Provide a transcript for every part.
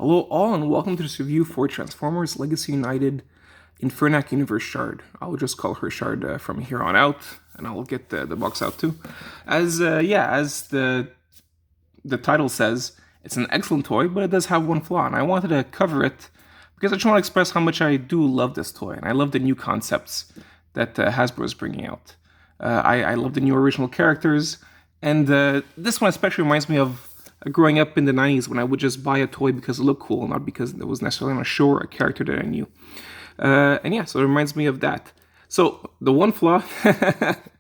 Hello all and welcome to this review for Transformers Legacy United Infernac Universe Shard. I'll just call her Shard from here on out, and I'll get the box out too. As the title says, it's an excellent toy, but it does have one flaw, and I wanted to cover it because I just want to express how much I do love this toy, and I love the new concepts that Hasbro is bringing out. I love the new original characters, and this one especially reminds me of growing up in the 90s when I would just buy a toy because it looked cool, not because it was necessarily on a show or a character that I knew. And yeah, so it reminds me of that. So the one flaw,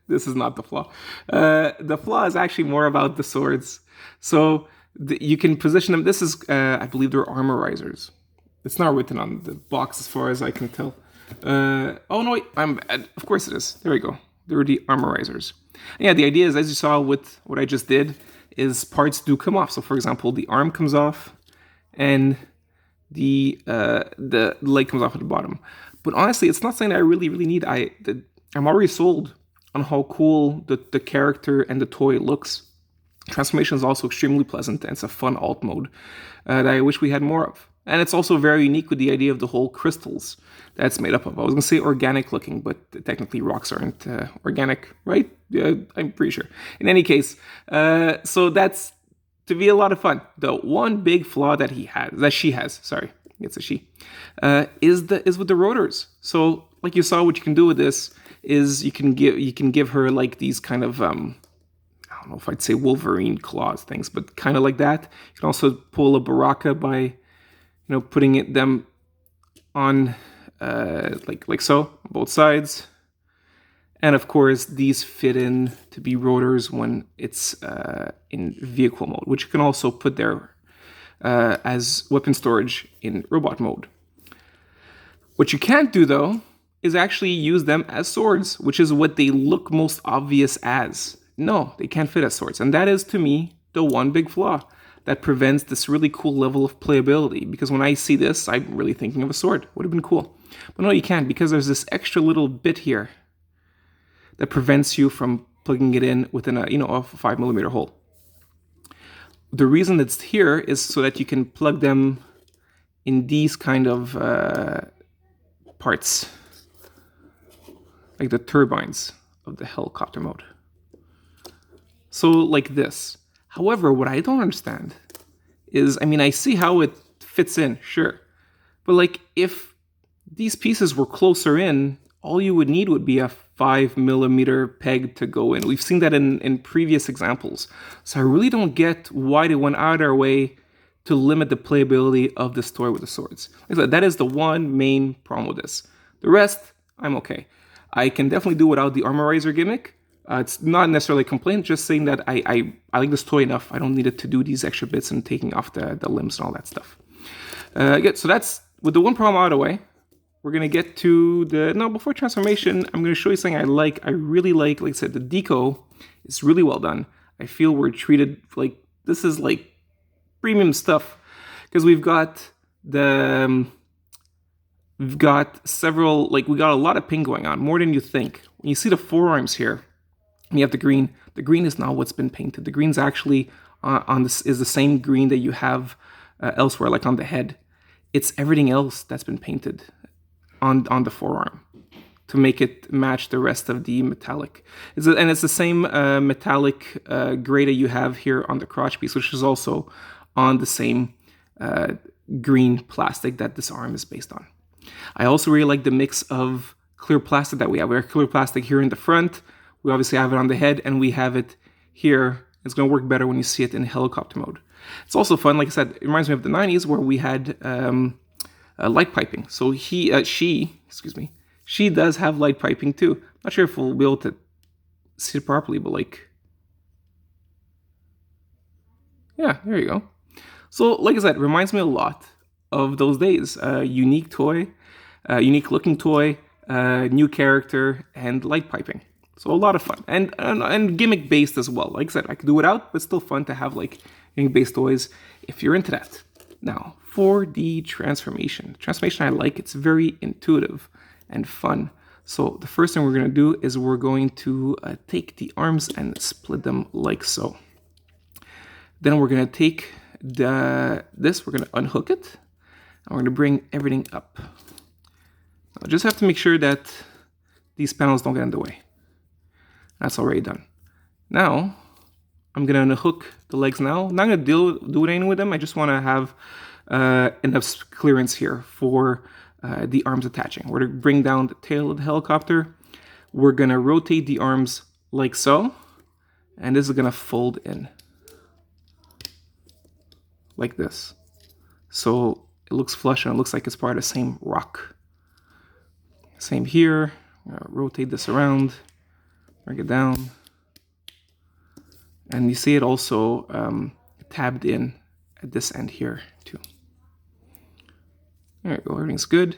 this is not the flaw. The flaw is actually more about the swords. So you can position them. This is, I believe they're armorizers. It's not written on the box as far as I can tell. Oh no, wait, of course it is. There we go. They're the armorizers. And yeah, the idea is, as you saw with what I just did, is parts do come off. So for example, the arm comes off and the leg comes off at the bottom. But honestly, it's not something that I really need. I'm already sold on how cool the character and the toy looks. Transformation is also extremely pleasant, and it's a fun alt mode that I wish we had more of. And it's also very unique with the idea of the whole crystals that's made up of. I was going to say organic looking, but technically rocks aren't organic, right? I'm pretty sure. In any case, so that's to be a lot of fun. The one big flaw that she has, it's a she, is with the rotors. So like you saw, what you can do with this is you can give her like these kind of I don't know if I'd say Wolverine claws things, but kind of like that. You can also pull a Baraka by putting them on like so, both sides. And of course, these fit in to be rotors when it's in vehicle mode, which you can also put there as weapon storage in robot mode. What you can't do, though, is actually use them as swords, which is what they look most obvious as. No, they can't fit as swords. And that is, to me, the one big flaw that prevents this really cool level of playability. Because when I see this, I'm really thinking of a sword. Would have been cool. But no, you can't, because there's this extra little bit here that prevents you from plugging it in within a 5mm hole. The reason it's here is so that you can plug them in these kind of parts, like the turbines of the helicopter mode. So like this. However, what I don't understand is, I see how it fits in, sure. But like, if these pieces were closer in, all you would need would be a 5mm peg to go in. We've seen that in previous examples. So I really don't get why they went out of their way to limit the playability of this toy with the swords. Like I said, that is the one main problem with this. The rest, I'm okay. I can definitely do without the armorizer gimmick. It's not necessarily a complaint, just saying that I like this toy enough. I don't need it to do these extra bits and taking off the limbs and all that stuff. So that's, with the one problem out of the way, we're going to get to before transformation, I'm going to show you something I really like I said, the deco is really well done. I feel we're treated like, this is like premium stuff, because we've got several, we got a lot of pink going on, more than you think. When you see the forearms here, and you have the green. The green is not what's been painted. The green's actually is the same green that you have elsewhere, like on the head. It's everything else that's been painted on the forearm to make it match the rest of the metallic. It's the same metallic gray that you have here on the crotch piece, which is also on the same green plastic that this arm is based on. I also really like the mix of clear plastic that we have. We have clear plastic here in the front. We obviously have it on the head, and we have it here. It's going to work better when you see it in helicopter mode. It's also fun, like I said, it reminds me of the 90s where we had light piping. So she does have light piping too. Not sure if we'll be able to see it properly, but yeah, there you go. So like I said, it reminds me a lot of those days. Unique toy, unique looking toy, new character, and light piping. So a lot of fun, and gimmick based as well. Like I said, I could do without, but still fun to have gimmick based toys if you're into that. Now for the transformation. Transformation I like. It's very intuitive and fun. So the first thing we're going to do is we're going to take the arms and split them like so. Then we're going to take this, we're going to unhook it, and we're going to bring everything up. Now, just have to make sure that these panels don't get in the way. That's already done. Now, I'm going to unhook the legs now. I'm not going to do anything with them. I just want to have enough clearance here for the arms attaching. We're going to bring down the tail of the helicopter. We're going to rotate the arms like so. And this is going to fold in. Like this. So it looks flush and it looks like it's part of the same rock. Same here. Rotate this around. Bring it down. And you see it also tabbed in at this end here too. There we go, everything's good.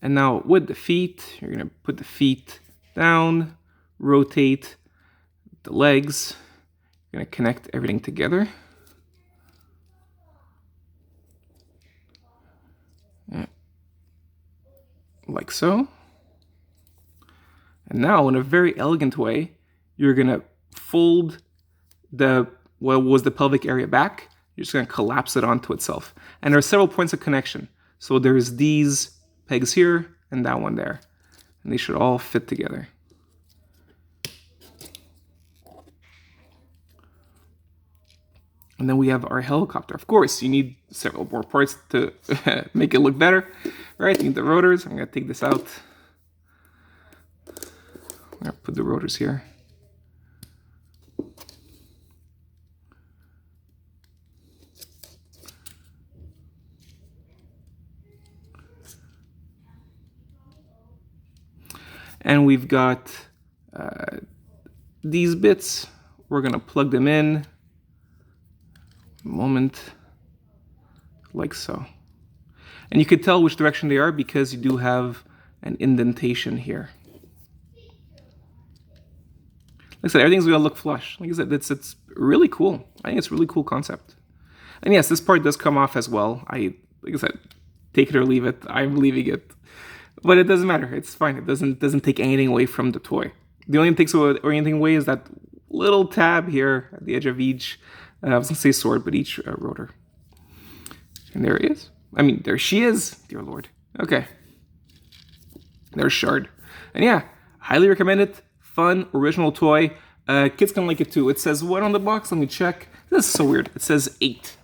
And now with the feet, you're gonna put the feet down, rotate the legs. You're gonna connect everything together. Yeah. Like so. And now in a very elegant way, you're gonna fold what was the pelvic area back. You're just going to collapse it onto itself. And there are several points of connection. So there's these pegs here and that one there. And they should all fit together. And then we have our helicopter. Of course, you need several more parts to make it look better. Right, you need the rotors. I'm going to take this out. I'm going to put the rotors here. And we've got these bits. We're going to plug them in. Moment. Like so. And you could tell which direction they are because you do have an indentation here. Like I said, everything's going to look flush. Like I said, it's really cool. I think it's a really cool concept. And yes, this part does come off as well. Like I said, take it or leave it. I'm leaving it. But it doesn't matter. It's fine. It doesn't take anything away from the toy. The only thing takes anything away is that little tab here at the edge of each, I was going to say sword, but each rotor. And there it is. I mean, there she is, dear Lord. Okay. There's Shard. And yeah, highly recommend it. Fun, original toy. Kids can like it too. It says what on the box? Let me check. This is so weird. It says 8.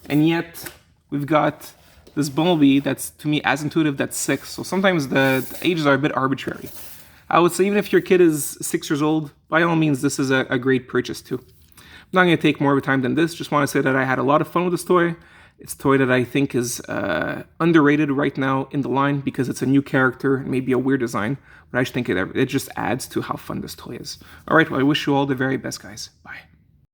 And yet, we've got this Bumblebee that's, to me, as intuitive, that's 6. So sometimes the ages are a bit arbitrary. I would say even if your kid is 6 years old, by all means, this is a great purchase too. I'm not going to take more of a time than this. Just want to say that I had a lot of fun with this toy. It's a toy that I think is underrated right now in the line because it's a new character and maybe a weird design. But I just think it just adds to how fun this toy is. All right, well, I wish you all the very best, guys. Bye.